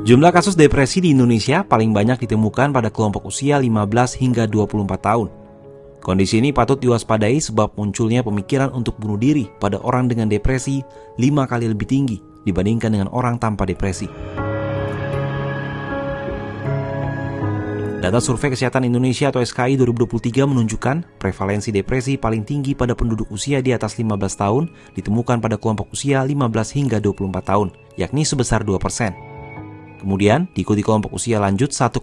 Jumlah kasus depresi di Indonesia paling banyak ditemukan pada kelompok usia 15 hingga 24 tahun. Kondisi ini patut diwaspadai sebab munculnya pemikiran untuk bunuh diri pada orang dengan depresi 5 kali lebih tinggi dibandingkan dengan orang tanpa depresi. Data Survei Kesehatan Indonesia atau SKI 2023 menunjukkan prevalensi depresi paling tinggi pada penduduk usia di atas 15 tahun ditemukan pada kelompok usia 15 hingga 24 tahun, yakni sebesar 2%. Kemudian diikuti kelompok usia lanjut 1,9%.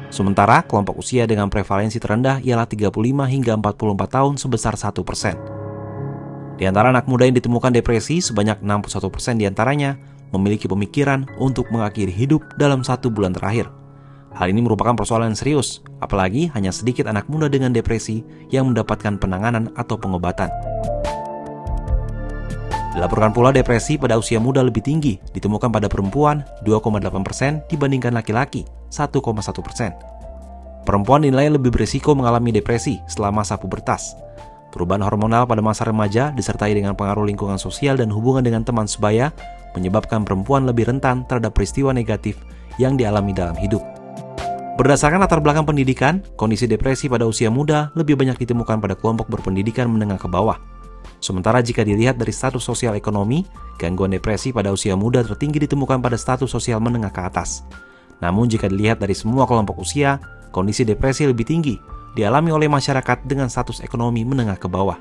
Sementara kelompok usia dengan prevalensi terendah ialah 35 hingga 44 tahun sebesar 1%. Di antara anak muda yang ditemukan depresi, sebanyak 61% diantaranya memiliki pemikiran untuk mengakhiri hidup dalam 1 bulan terakhir. Hal ini merupakan persoalan yang serius, apalagi hanya sedikit anak muda dengan depresi yang mendapatkan penanganan atau pengobatan. Dilaporkan pula depresi pada usia muda lebih tinggi ditemukan pada perempuan 2,8% dibandingkan laki-laki 1,1%. Perempuan dinilai lebih berisiko mengalami depresi selama masa pubertas. Perubahan hormonal pada masa remaja disertai dengan pengaruh lingkungan sosial dan hubungan dengan teman sebaya menyebabkan perempuan lebih rentan terhadap peristiwa negatif yang dialami dalam hidup. Berdasarkan latar belakang pendidikan, kondisi depresi pada usia muda lebih banyak ditemukan pada kelompok berpendidikan menengah ke bawah. Sementara jika dilihat dari status sosial ekonomi, gangguan depresi pada usia muda tertinggi ditemukan pada status sosial menengah ke atas. Namun jika dilihat dari semua kelompok usia, kondisi depresi lebih tinggi dialami oleh masyarakat dengan status ekonomi menengah ke bawah.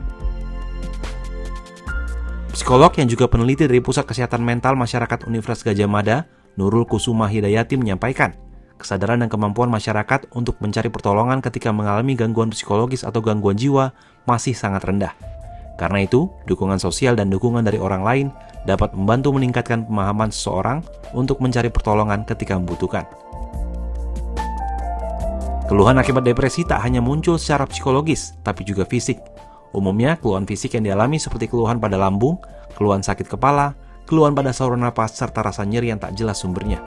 Psikolog yang juga peneliti dari Pusat Kesehatan Mental Masyarakat Universitas Gadjah Mada, Nurul Kusuma Hidayati menyampaikan, kesadaran dan kemampuan masyarakat untuk mencari pertolongan ketika mengalami gangguan psikologis atau gangguan jiwa masih sangat rendah. Karena itu, dukungan sosial dan dukungan dari orang lain dapat membantu meningkatkan pemahaman seseorang untuk mencari pertolongan ketika membutuhkan. Keluhan akibat depresi tak hanya muncul secara psikologis, tapi juga fisik. Umumnya, keluhan fisik yang dialami seperti keluhan pada lambung, keluhan sakit kepala, keluhan pada saluran napas, serta rasa nyeri yang tak jelas sumbernya.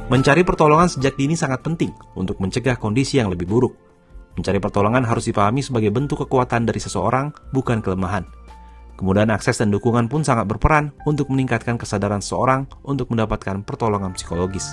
Mencari pertolongan sejak dini sangat penting untuk mencegah kondisi yang lebih buruk. Mencari pertolongan harus dipahami sebagai bentuk kekuatan dari seseorang, bukan kelemahan. Kemudian akses dan dukungan pun sangat berperan untuk meningkatkan kesadaran seseorang untuk mendapatkan pertolongan psikologis.